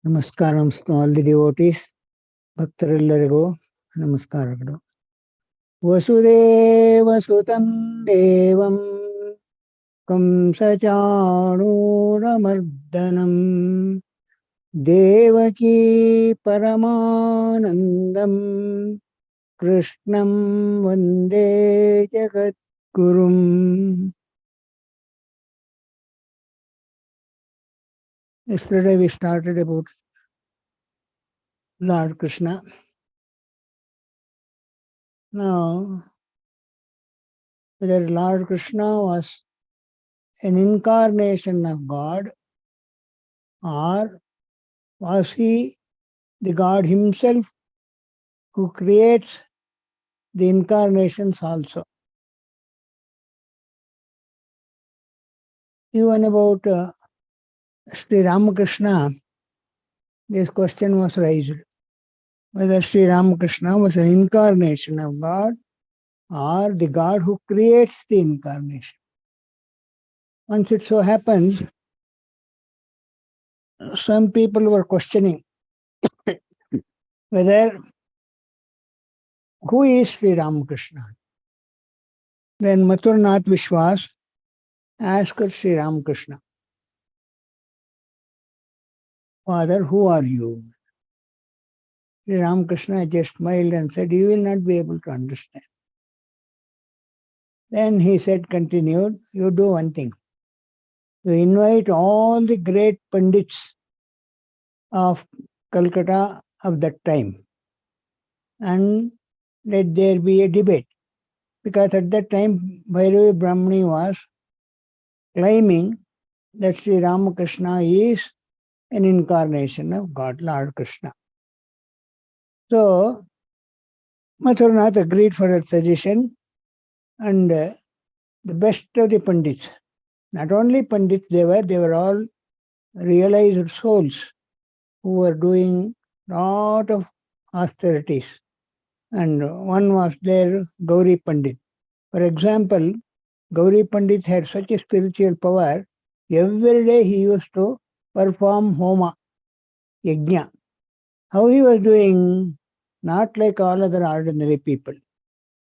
Namaskaram to all the devotees. ಭಕ್ತರೆಲ್ಲರಿಗೂ ನಮಸ್ಕಾರಗಳು. ವಸುದೇವ ಸುತಂ ದೇವಂ ಕಂಸಚಾಣೂರಮರ್ದನಂ ದೇವಕೀ ಪರಮಾನಂದಂ ಕೃಷ್ಣಂ Vande ಜಗದ್ಗುರುಂ. Yesterday we started about Lord Krishna. Now, whether Lord Krishna was an incarnation of God or was he the God himself who creates the incarnations also. Even about Sri Ramakrishna, this question was raised, whether Sri Ramakrishna was an incarnation of God or the God who creates the incarnation. Once it so happens, some people were questioning whether who is Sri Ramakrishna. Then Mathurnath Vishwas asked Sri Ramakrishna, Father, who are you? Sri Ramakrishna just smiled and said, you will not be able to understand. Then he said, continued, you do one thing. You invite all the great Pandits of Calcutta of that time and let there be a debate. Because at that time, Bhairavi Brahmani was claiming that Sri Ramakrishna is an incarnation of God, Lord Krishna. So, Mathurnath agreed for that suggestion, and the best of the Pandits, not only Pandits they were all realized souls who were doing lot of austerities. And one was there, Gauri Pandit. For example, Gauri Pandit had such a spiritual power, every day he used to perform Homa, Yajna. How he was doing? Not like all other ordinary people.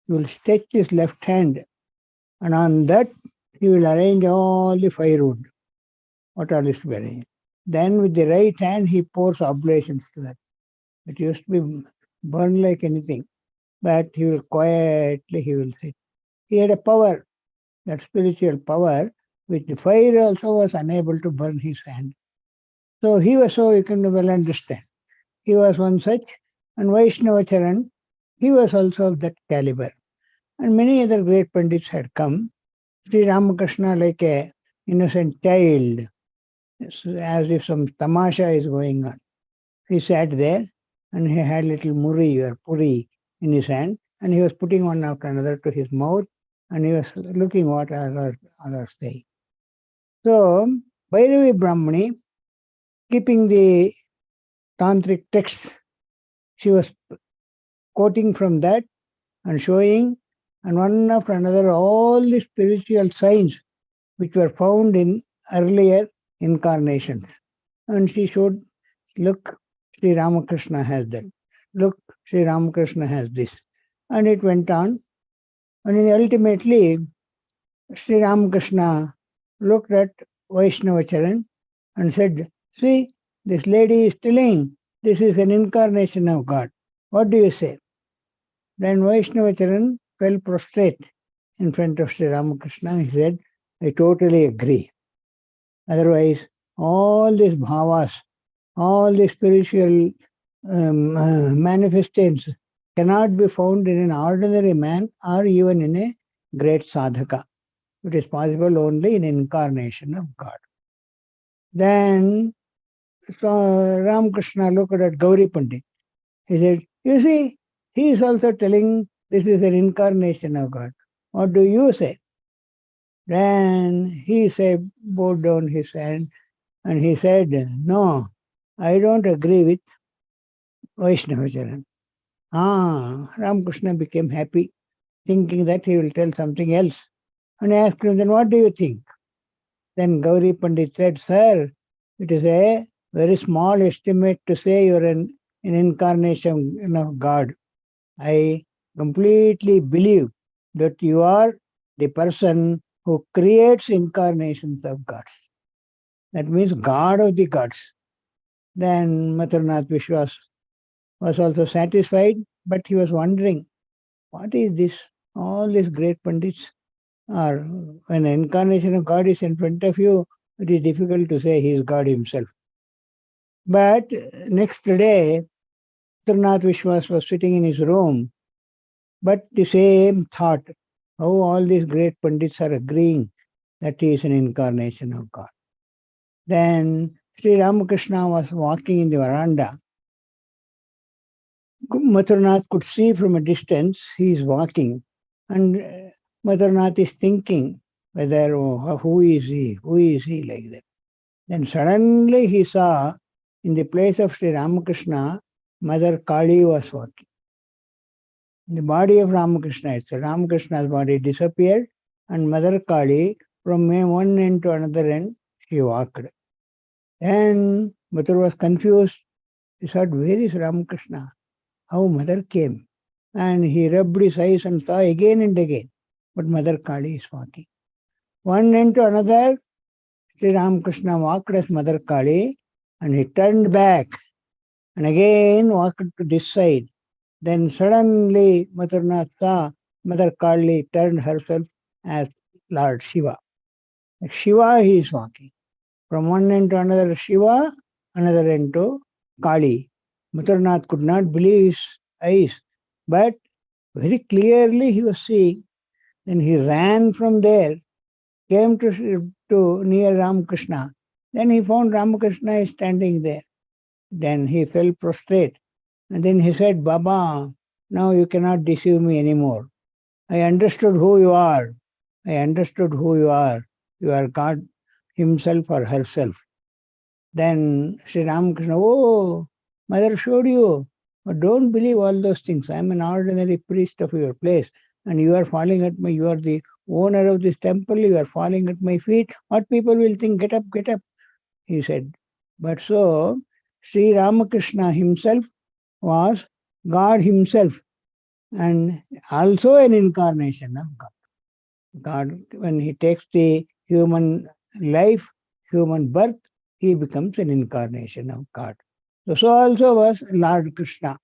He will stretch his left hand and on that he will arrange all the firewood, what all is burning. Then with the right hand he pours oblations to that. It used to be burned like anything, but he will quietly, he will sit. He had a power, that spiritual power, which the fire also was unable to burn his hand. So he was so, you can well understand. He was one such, and Vaishnava Charan, he was also of that caliber. And many other great Pandits had come. Sri Ramakrishna, like a innocent child, as if some tamasha is going on. He sat there and he had little muri or puri in his hand, and he was putting one after another to his mouth, and he was looking what others say. So, Bhairavi Brahmani, keeping the tantric texts, she was quoting from that and showing, and one after another, all the spiritual signs which were found in earlier incarnations. And she showed, look, Sri Ramakrishna has that. Look, Sri Ramakrishna has this. And it went on. And ultimately, Sri Ramakrishna looked at Vaishnava Charan and said, see, this lady is telling this is an incarnation of God. What do you say? Then Vaishnava Charan fell prostrate in front of Sri Ramakrishna. He said, I totally agree. Otherwise, all these bhavas, all the spiritual manifestations cannot be found in an ordinary man or even in a great sadhaka. It is possible only in incarnation of God. Then so Ramakrishna looked at Gauri Pandit. He said, you see, he is also telling this is an incarnation of God. What do you say? Then he said, bowed down his hand, and he said, no, I don't agree with Vaishnava Charan. Ramakrishna became happy, thinking that he will tell something else. And I asked him, then what do you think? Then Gauri Pandit said, sir, it is a very small estimate to say you're an incarnation of God. I completely believe that you are the person who creates incarnations of gods. That means God of the gods. Then Mathurnath Vishwas was also satisfied, but he was wondering, what is this? All these great pandits are, when an incarnation of God is in front of you, it is difficult to say he is God himself. But next day, Mathurnath Vishwas was sitting in his room, but the same thought, how all these great pandits are agreeing that he is an incarnation of God. Then Sri Ramakrishna was walking in the veranda. Mathurnath could see from a distance he is walking, and Mathurnath is thinking whether, oh, who is he, like that. Then suddenly he saw in the place of Sri Ramakrishna, Mother Kali was walking. In the body of Ramakrishna itself, Ramakrishna's body disappeared, and Mother Kali, from one end to another end, she walked. Then Mathur was confused. He thought, where is Ramakrishna? How Mother came? And he rubbed his eyes and saw again and again. But Mother Kali is walking. One end to another, Sri Ramakrishna walked as Mother Kali, and he turned back and again walked to this side. Then suddenly Mathurnath saw Mother Kali turned herself as Lord Shiva. Like Shiva he is walking. From one end to another Shiva, another end to Kali. Mathurnath could not believe his eyes, but very clearly he was seeing. Then he ran from there, came to near Ramakrishna. Then he found Ramakrishna is standing there. Then he fell prostrate. And then he said, Baba, now you cannot deceive me anymore. I understood who you are. I understood who you are. You are God himself or herself. Then Sri Ramakrishna, oh, Mother showed you. But don't believe all those things. I am an ordinary priest of your place. And you are falling at you are the owner of this temple. You are falling at my feet. What people will think? Get up, get up, he said. But so, Sri Ramakrishna himself was God himself and also an incarnation of God. God, when he takes the human life, human birth, he becomes an incarnation of God. So also was Lord Krishna.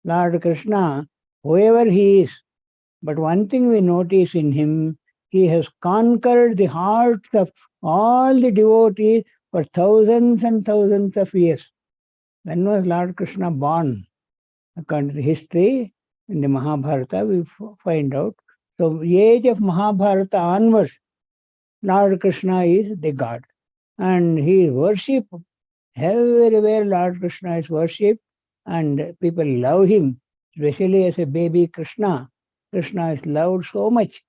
Lord Krishna, whoever he is, but one thing we notice in him, he has conquered the hearts of all the devotees for thousands and thousands of years. When was Lord Krishna born? According to the history, in the Mahabharata, we find out. So, the age of Mahabharata onwards, Lord Krishna is the God. And he is worshipped. Everywhere Lord Krishna is worshipped, and people love him, especially as a baby Krishna. Krishna is loved so much.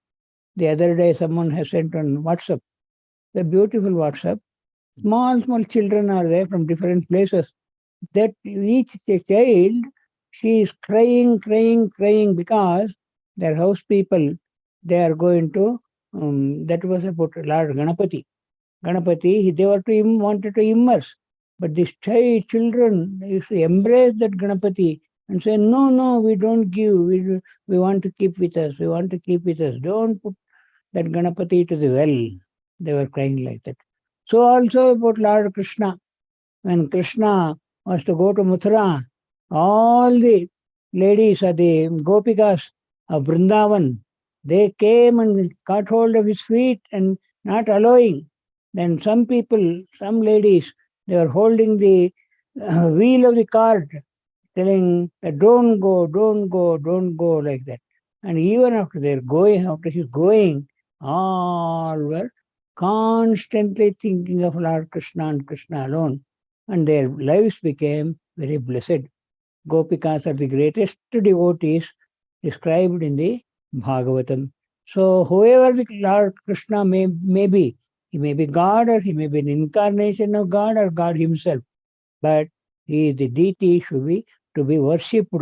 The other day, someone has sent on WhatsApp, the beautiful WhatsApp. Small children are there from different places. That each child, she is crying because their house people, they are going to, that was about Lord Ganapati. Ganapati, they were to wanted to immerse. But these children used to embrace that Ganapati and say, no, we don't give. We want to keep with us. We want to keep with us. Don't put that Ganapati to the well. They were crying like that. So also about Lord Krishna. When Krishna was to go to Mathura, all the ladies or the gopikas of Vrindavan, they came and caught hold of his feet and not allowing. Then some people, some ladies, they were holding the wheel of the cart, telling that don't go, like that. And even after their going, after his going, all were constantly thinking of Lord Krishna and Krishna alone. And their lives became very blessed. Gopikas are the greatest devotees described in the Bhagavatam. So whoever the Lord Krishna may be, he may be God or he may be an incarnation of God or God himself. But he is the deity should be to be worshipped.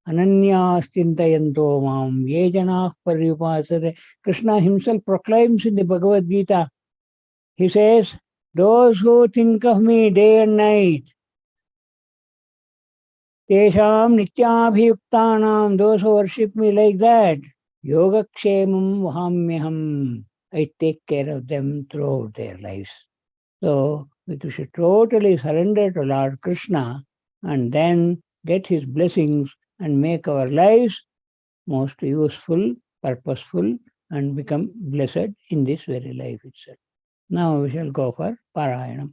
Ananyas chintayanto mam ye janah paryupasate. Krishna himself proclaims in the Bhagavad Gita. He says, Those who think of me day and night, tesham nityabhiyuktanam, those who worship me like that, yogakshemam vahamyaham, I take care of them throughout their lives. So we should totally surrender to Lord Krishna and then get his blessings and make our lives most useful, purposeful, and become blessed in this very life itself. Now we shall go for Parayanam.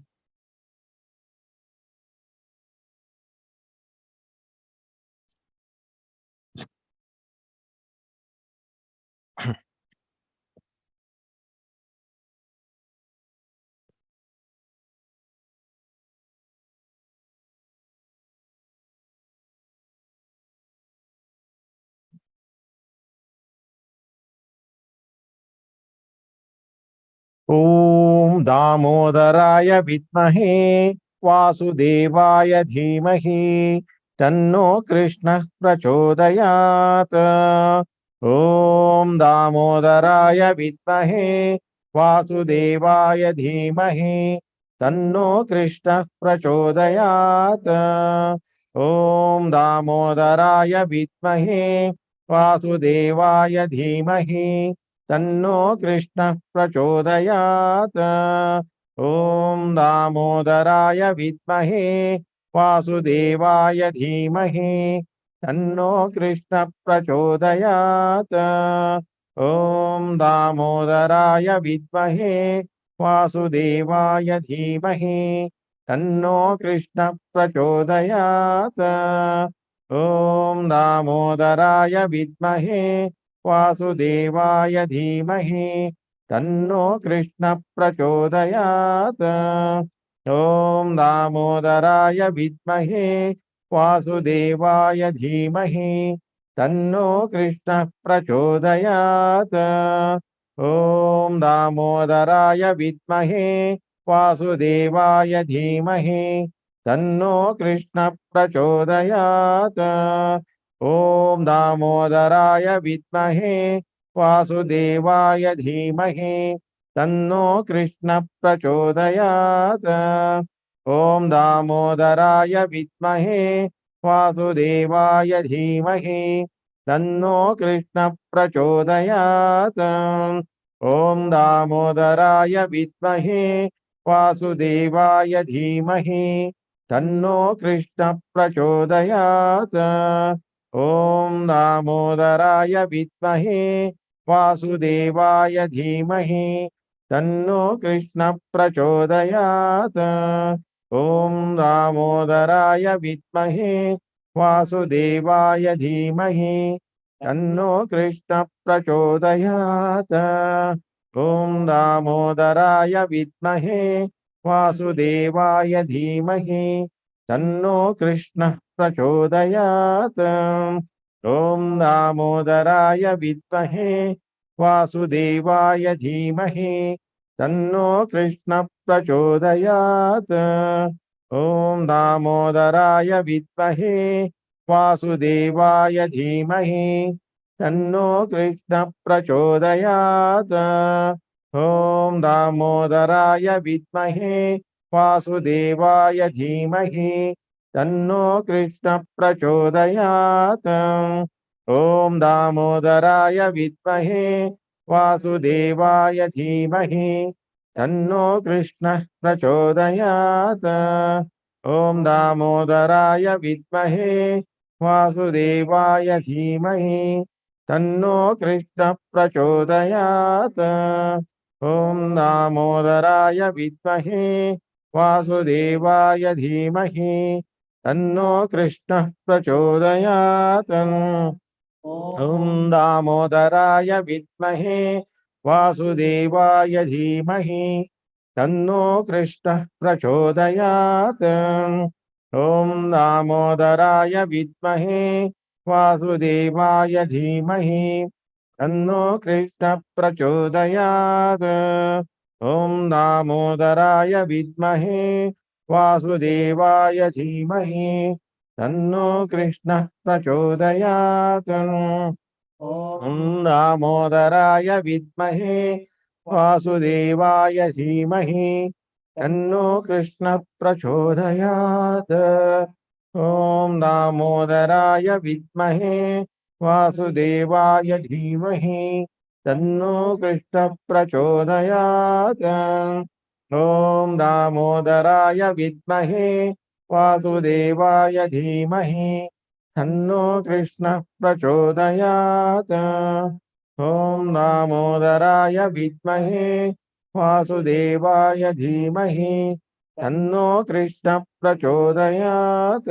ॐ दामोदराय विद्महे वासुदेवाय धीमहि तन्नो कृष्णः प्रचोदयात्। ॐ दामोदराय विद्महे वासुदेवाय धीमहि तन्नो कृष्णः प्रचोदयात्। ॐ दामोदराय विद्महे वासुदेवाय धीमहि तन्नो कृष्णः प्रचोदयात्। ॐ दामोदराय विद्महे वासुदेवाय धीमहि तन्नो कृष्णः प्रचोदयात्। ॐ दामोदराय विद्महे वासुदेवाय धीमहि तन्नो कृष्णः प्रचोदयात्। ॐ दामोदराय विद्महे वासुदेवाय धीमहि तन्नो कृष्णः प्रचोदयात्। ॐ दामोदराय विद्महे वासुदेवाय धीमहि तन्नो कृष्णः प्रचोदयात्। ॐ दामोदराय विद्महे वासुदेवाय धीमहि तन्नो कृष्णः प्रचोदयात्। ॐ दामोदराय विद्महे वासुदेवाय धीमहि तन्नो कृष्णः प्रचोदयात्। ॐ दामोदराय विद्महे वासुदेवाय धीमहि तन्नो कृष्णः प्रचोदयात्। ॐ दामोदराय विद्महे वासुदेवाय धीमहि तन्नो कृष्णः प्रचोदयात्। ॐ दामोदराय विद्महे वासुदेवाय धीमहि तन्नो कृष्णः प्रचोदयात्। ॐ दामोदराय विद्महे वासुदेवाय धीमहि तन्नो कृष्णः प्रचोदयात्। ॐ दामोदराय विद्महे वासुदेवाय धीमहि तन्नो कृष्णः प्रचोदयात्। ॐ दामोदराय विद्महे वासुदेवाय धीमहि तन्नो कृष्णः प्रचोदयात्। ॐ दामोदराय विद्महे वासुदेवाय धीमहि तन्नो कृष्णः प्रचोदयात्। ॐ दामोदराय विद्महे वासुदेवाय धीमहि तन्नो कृष्णः प्रचोदयात्। ॐ दामोदराय विद्महे वासुदेवाय धीमहि तन्नो कृष्णः प्रचोदयात्। ॐ दामोदराय विद्महे वासुदेवाय धीमहि तन्नो कृष्णः प्रचोदयात्। ॐ दामोदराय विद्महे वासुदेवाय धीमहि तन्नो कृष्णः प्रचोदयात्। ॐ दामोदराय विद्महे वासुदेवाय धीमहि तन्नो कृष्णः प्रचोदयात्। ॐ दामोदराय विद्महे वासुदेवाय धीमहि तन्नो कृष्णः प्रचोदयात्। ॐ दामोदराय विद्महे वासुदेवाय धीमहि तन्नो कृष्णः प्रचोदयात्। ॐ दामोदराय विद्महे वासुदेवाय धीमहि तन्नो कृष्ण प्रचोदयात्। ॐ दामोदराय विद्महे वासुदेवाय धीमहि तन्नो कृष्ण प्रचोदयात्। ॐ दामोदराय विद्महे वासुदेवाय धीमहि तन्नो कृष्ण प्रचोदयात्। ॐ दामोदराय विद्महे वासुदेवाय धीमहि तन्नो कृष्ण प्रचोदयात्।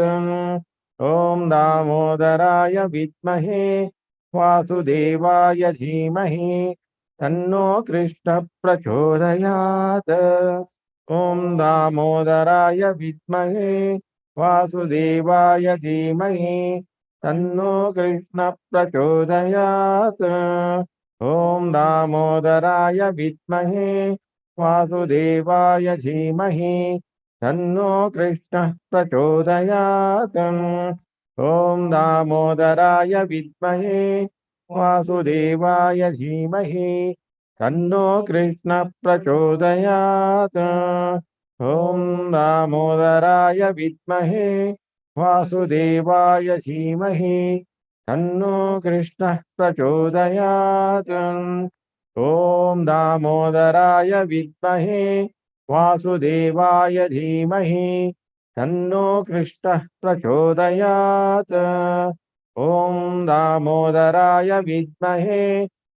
ॐ दामोदराय विद्महे वासुदेवाय धीमहि तन्नो कृष्ण प्रचोदयात्। ॐ दामोदराय विद्महे वासुदेवाय धीमहि तन्नो कृष्ण प्रचोदयात्। ॐ दामोदराय विद्महे वासुदेवाय धीमहि तन्नो कृष्णः प्रचोदयात्। ॐ दामोदराय विद्महे वासुदेवाय धीमहि तन्नो कृष्णः प्रचोदयात्। ॐ दामोदराय विद्महे वासुदेवाय धीमहि तन्नो कृष्णः प्रचोदयात्। ॐ दामोदराय विद्महे वासुदेवाय धीमहि तन्नो कृष्णः प्रचोदयात्। ॐ दामोदराय विद्महे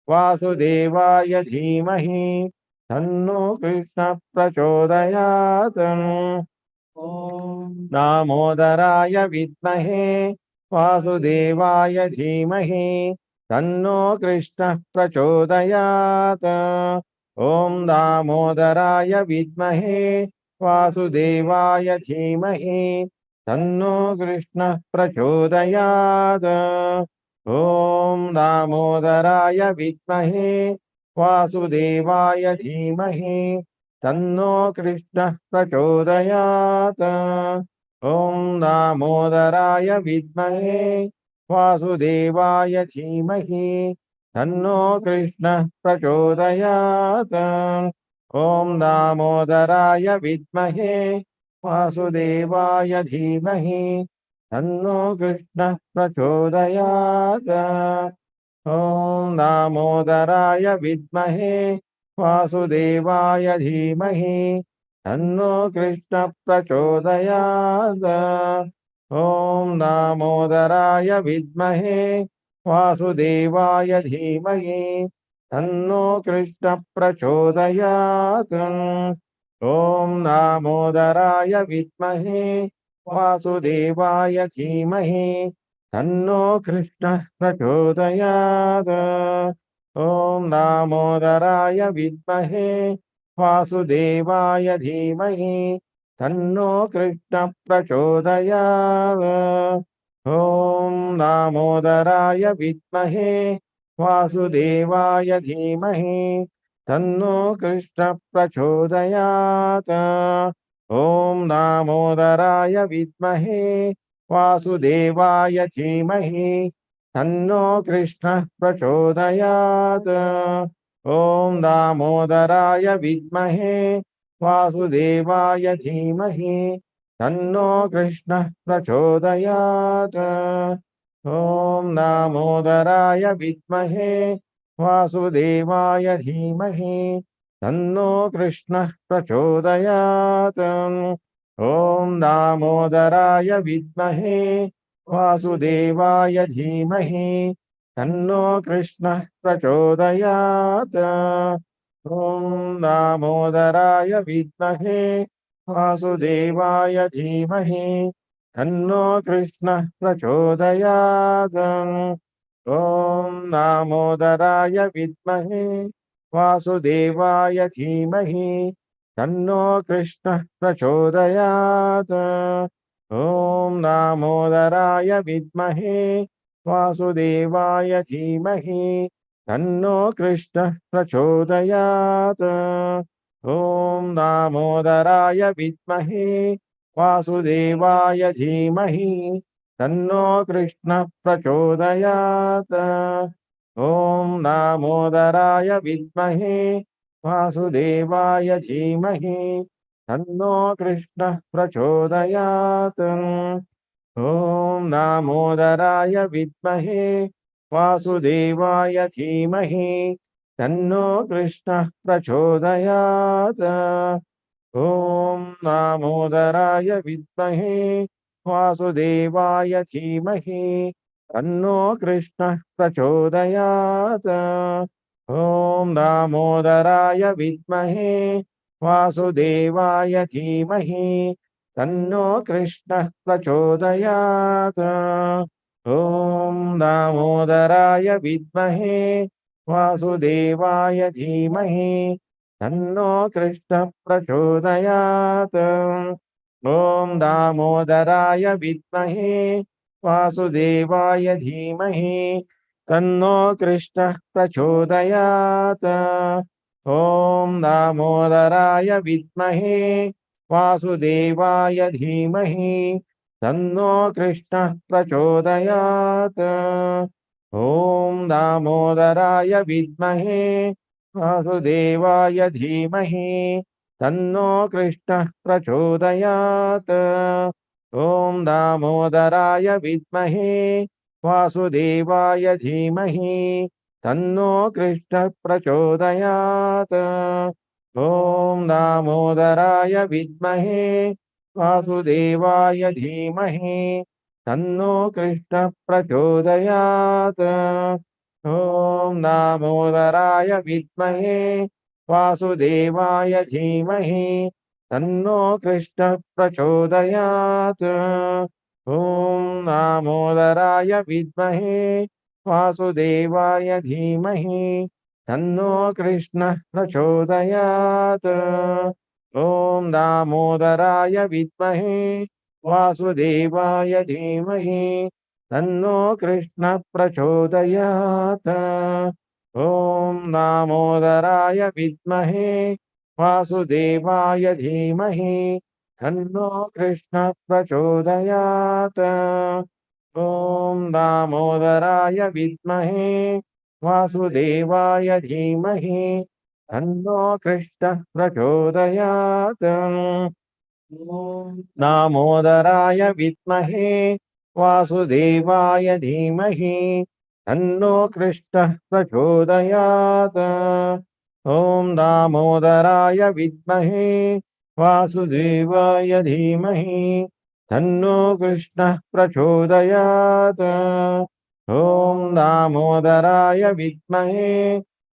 वासुदेवाय धीमहि तन्नो कृष्णः प्रचोदयात्। ॐ दामोदराय विद्महे वासुदेवाय धीमहि तन्नो कृष्णः प्रचोदयात्। ॐ दामोदराय विद्महे वासुदेवाय धीमहि तन्नो कृष्णः प्रचोदयात्। ॐ दामोदराय विद्महे वासुदेवाय धीमहि तन्नो कृष्णः प्रचोदयात्। ॐ दामोदराय विद्महे वासुदेवाय धीमहि तन्नो कृष्णः प्रचोदयात्। ॐ दामोदराय विद्महे वासुदेवाय धीमहि तन्नो कृष्णः प्रचोदयात्। ॐ दामोदराय विद्महे वासुदेवाय धीमहि तन्नो कृष्णः प्रचोदयात्। ॐ दामोदराय विद्महे वासुदेवाय धीमहि तन्नो कृष्णः प्रचोदयात्। ॐ दामोदराय विद्महे वासुदेवाय धीमहि तन्नो कृष्णः प्रचोदयात्। ॐ दामोदराय विद्महे वासुदेवाय धीमहि तन्नो कृष्णः प्रचोदयात्। ॐ दामोदराय विद्महे वासुदेवाय धीमहि तन्नो कृष्णः प्रचोदयात्। ॐ दामोदराय विद्महे वासुदेवाय धीमहि तन्नो कृष्णः प्रचोदयात्। ॐ दामोदराय विद्महे वासुदेवाय धीमहि तन्नो कृष्णः प्रचोदयात्। ॐ दामोदराय विद्महे वासुदेवाय धीमहि तन्नो कृष्णः प्रचोदयात्। ॐ दामोदराय विद्महे वासुदेवाय धीमहि तन्नो कृष्णः प्रचोदयात्। ॐ दामोदराय विद्महे वासुदेवाय धीमहि तन्नो कृष्णः प्रचोदयात्। ॐ दामोदराय विद्महे वासुदेवाय धीमहि तन्नो कृष्णः प्रचोदयात्। ॐ दामोदराय विद्महे वासुदेवाय धीमहि तन्नो कृष्णः प्रचोदयात्। ॐ दामोदराय विद्महे वासुदेवाय धीमहि तन्नो कृष्णः प्रचोदयात्। ॐ दामोदराय विद्महे वासुदेवाय धीमहि तन्नो कृष्णः प्रचोदयात्। ॐ दामोदराय विद्महे वासुदेवाय धीमहि तन्नो कृष्णः प्रचोदयात्। ॐ दामोदराय विद्महे वासुदेवाय धीमहि तन्नो कृष्णः प्रचोदयात्। ॐ दामोदराय विद्महे वासुदेवाय धीमहि तन्नो कृष्णः प्रचोदयात्। ॐ दामोदराय विद्महे वासुदेवाय धीमहि तन्नो कृष्णः प्रचोदयात्। ॐ दामोदराय विद्महे वासुदेवाय धीमहि तन्नो कृष्णः प्रचोदयात्। ॐ दामोदराय विद्महे वासुदेवाय धीमहि तन्नो कृष्णः प्रचोदयात्। ॐ दामोदराय विद्महे वासुदेवाय धीमहि तन्नो कृष्णः प्रचोदयात्। ॐ दामोदराय विद्महे वासुदेवाय धीमहि तन्नो कृष्णः प्रचोदयात्। ॐ दामोदराय विद्महे वासुदेवाय धीमहि तन्नो कृष्णः प्रचोदयात्। ॐ दामोदराय विद्महे वासुदेवाय धीमहि तन्नो कृष्णः प्रचोदयात्। ॐ दामोदराय विद्महे वासुदेवाय धीमहि तन्नो कृष्णः प्रचोदयात्। ॐ दामोदराय विद्महे वासुदेवाय धीमहि तन्नो कृष्णः प्रचोदयात्। ॐ दामोदराय विद्महे वासुदेवाय धीमहि तन्नो कृष्णः प्रचोदयात्। ॐ दामोदराय विद्महे वासुदेवाय धीमहि तन्नो कृष्णः प्रचोदयात्। ॐ दामोदराय विद्महे वासुदेवाय धीमहि तन्नो कृष्णः प्रचोदयात्। ॐ दामोदराय विद्महे वासुदेवाय धीमहि तन्नो कृष्णः प्रचोदयात्। ॐ दामोदराय विद्महे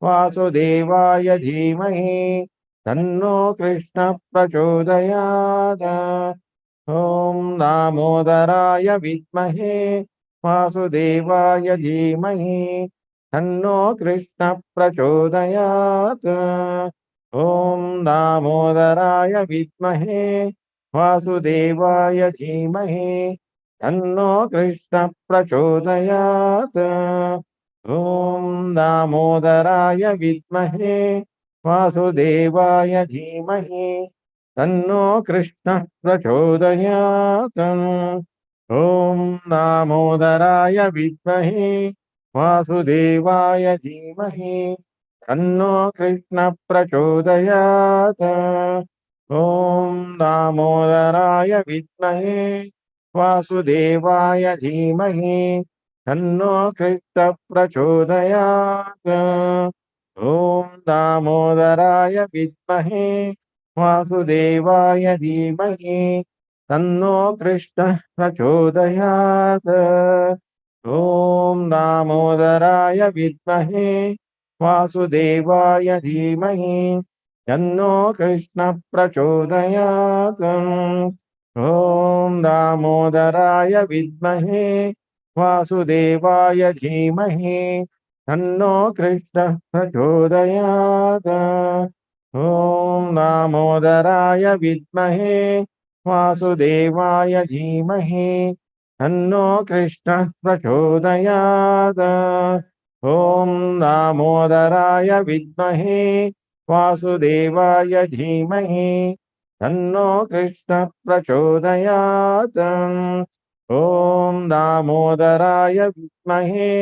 वासुदेवाय धीमहि तन्नो कृष्णः प्रचोदयात्। ॐ दामोदराय विद्महे वासुदेवाय धीमहि तन्नो कृष्णः प्रचोदयात्। ॐ दामोदराय विद्महे वासुदेवाय धीमहि तन्नो कृष्णः प्रचोदयात्। ॐ दामोदराय विद्महे वासुदेवाय धीमहि तन्नो कृष्णः प्रचोदयात्। ॐ दामोदराय विद्महे वासुदेवाय धीमहि तन्नो कृष्णः प्रचोदयात्। ॐ दामोदराय विद्महे वासुदेवाय धीमहि तन्नो कृष्णः प्रचोदयात्। ॐ दामोदराय विद्महे वासुदेवाय धीमहि तन्नो कृष्णः प्रचोदयात्। ॐ दामोदराय विद्महे वासुदेवाय धीमहि तन्नो कृष्णः प्रचोदयात्। ॐ दामोदराय विद्महे वासुदेवाय धीमहि तन्नो कृष्णः प्रचोदयात्। ॐ दामोदराय विद्महे वासुदेवाय धीमहि तन्नो कृष्णः प्रचोदयात्। ॐ दामोदराय विद्महे वासुदेवाय धीमहि तन्नो कृष्णः प्रचोदयात्। ॐ दामोदराय विद्महे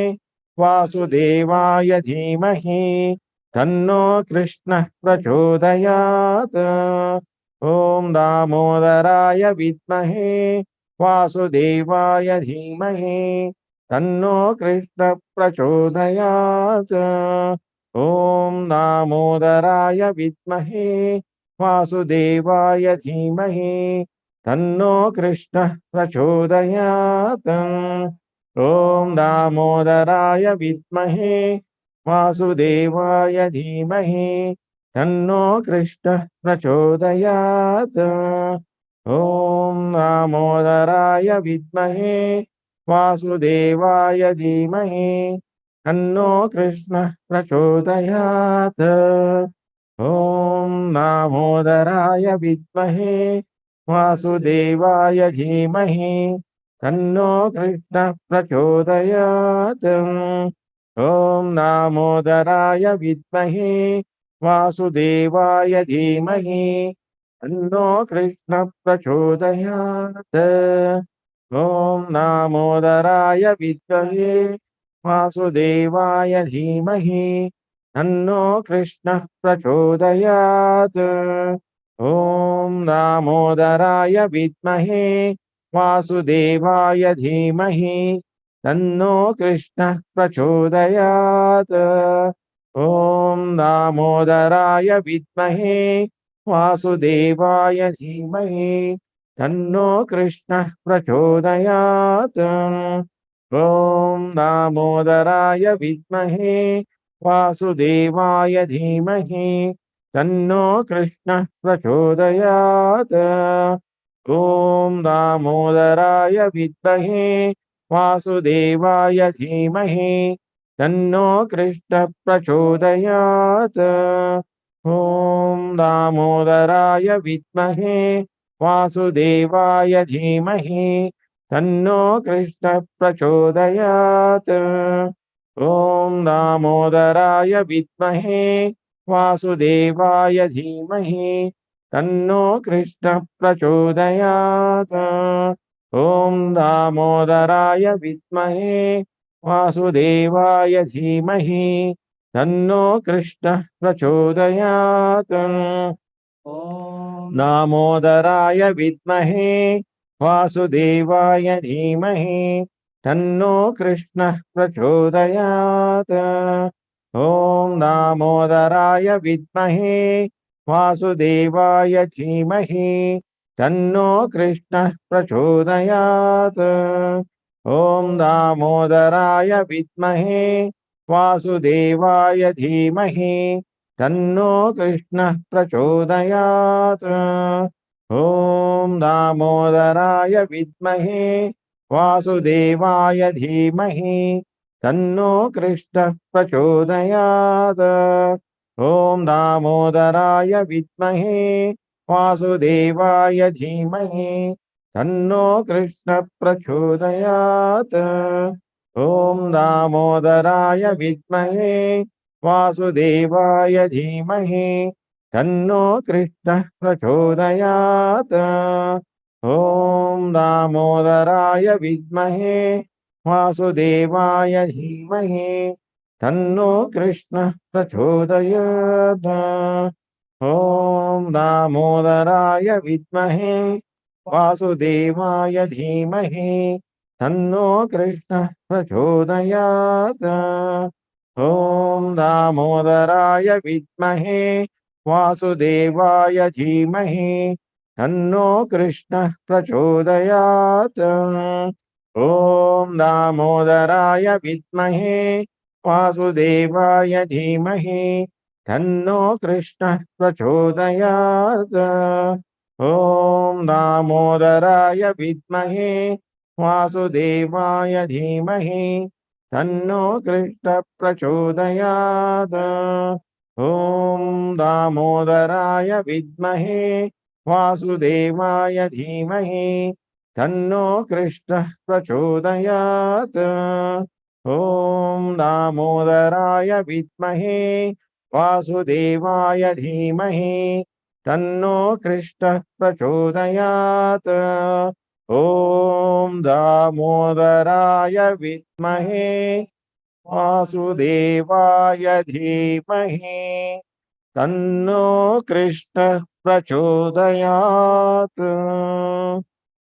वासुदेवाय धीमहि तन्नो कृष्णः प्रचोदयात्। ॐ दामोदराय विद्महे वासुदेवाय धीमहि तन्नो कृष्ण प्रचोदयात्। ॐ दामोदराय विद्महे वासुदेवाय धीमहि तन्नो कृष्णः प्रचोदयात्। ॐ दामोदराय विद्महे वासुदेवाय धीमहि तन्नो कृष्णः प्रचोदयात्। ॐ दामोदराय विद्महे वासुदेवाय धीमहि तन्नो कृष्णः प्रचोदयात्। ॐ दामोदराय विद्महे वासुदेवाय धीमहि तन्नो कृष्णः प्रचोदयात्। ॐ दामोदराय विद्महे वासुदेवाय धीमहि तन्नो कृष्णः प्रचोदयात्। ॐ दामोदराय विद्महे वासुदेवाय धीमहि तन्नो कृष्णः प्रचोदयात्। ॐ दामोदराय विद्महे वासुदेवाय धीमहि तन्नो कृष्णः प्रचोदयात्। ॐ दामोदराय विद्महे वासुदेवाय धीमहि तन्नो कृष्णः प्रचोदयात्। ॐ दामोदराय विद्महे वासुदेवाय धीमहि तन्नो कृष्णः प्रचोदयात्। ॐ दामोदराय विद्महे वासुदेवाय धीमहि तन्नो कृष्णः प्रचोदयात्। ॐ दामोदराय विद्महे वासुदेवाय धीमहि तन्नो कृष्णः प्रचोदयात्। ॐ दामोदराय विद्महे वासुदेवाय धीमहि तन्नो कृष्णः प्रचोदयात्। ॐ दामोदराय विद्महे वासुदेवाय धीमहि तन्नो कृष्णः प्रचोदयात्। दामोदराय विद्महे वासुदेवाय धीमहि तन्नो कृष्णः प्रचोदयात्। ॐ दामोदराय विद्महे वासुदेवाय धीमहि तन्नो कृष्णः प्रचोदयात्। ॐ दामोदराय विद्महे वासुदेवाय धीमहि तन्नो कृष्णः प्रचोदयात्। ॐ दामोदराय विद्महे वासुदेवाय धीमहि तन्नो कृष्णः प्रचोदयात्। ॐ दामोदराय विद्महे वासुदेवाय धीमहि तन्नो कृष्णः प्रचोदयात्। ॐ दामोदराय विद्महे वासुदेवाय धीमहि तन्नो कृष्णः प्रचोदयात्। ॐ दामोदराय विद्महे वासुदेवाय धीमहि तन्नो कृष्णः प्रचोदयात्। ॐ दामोदराय विद्महे वासुदेवाय धीमहि तन्नो कृष्णः प्रचोदयात्। ॐ दामोदराय विद्महे वासुदेवाय धीमहि तन्नो कृष्णः प्रचोदयात्। ॐ दामोदराय विद्महे वासुदेवाय धीमहि तन्नो कृष्णः प्रचोदयात्। ॐ दामोदराय विद्महे वासुदेवाय धीमहि तन्नो कृष्णः प्रचोदयात्। ॐ दामोदराय विद्महे वासुदेवाय धीमहि तन्नो कृष्णः प्रचोदयात्। ॐ दामोदराय विद्महे वासुदेवाय धीमहि तन्नो कृष्णः प्रचोदयात्। ॐ दामोदराय विद्महे वासुदेवाय धीमहि तन्नो कृष्णः प्रचोदयात्।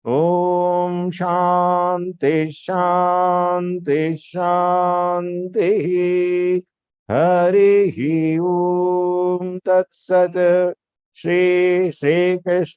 ॐ शान्ति शान्ति शान्तिः। हरिः ॐ तत्सत्। श्रीकृष्णार्पणमस्तु।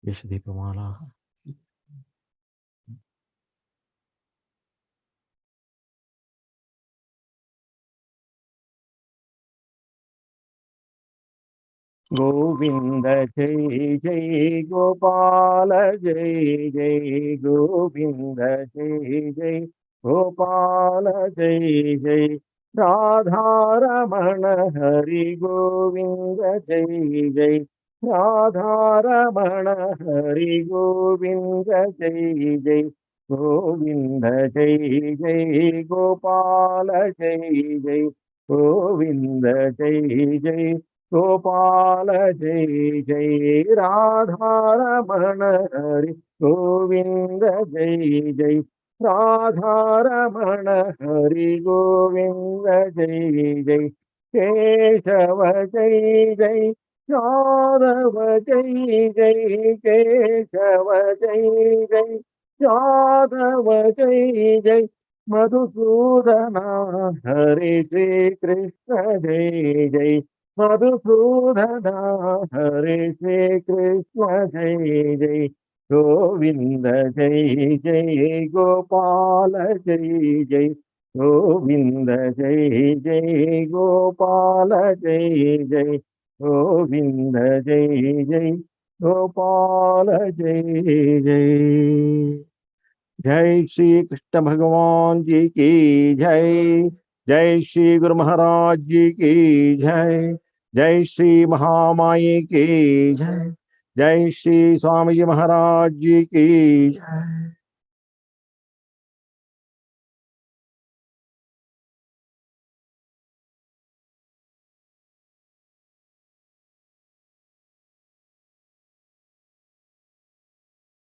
यशदीपमाला। गोविंद जय जय गोपाल जय जय गोविंद जय जय गोपाल जय जय राधा रमण हरि गोविंद जय जय राधा रमण हरि गोविंद जय जय गोविंद जय जय गोपाल जय जय गोविंद जय जय गोपाल जय जय राधा रमण हरि गोविंद जय जय राधा रमण हरि गोविंद जय जय केशव जय जय यादव जय जय केशव जय जय यादव जय जय मधुसूदना हरे श्री कृष्ण जय जय मधुसूदना हरे श्री कृष्ण जय जय गोविंद जय जय गोपाल जय जय गोविंद जय जय गोपाल जय जय गोविंद जय जय गोपाल जय जय। जय श्री कृष्ण भगवान जी की जय। जय श्री गुरु महाराज जी की जय। जय श्री महामाई की जय। जय श्री स्वामी जी महाराज जी की जय।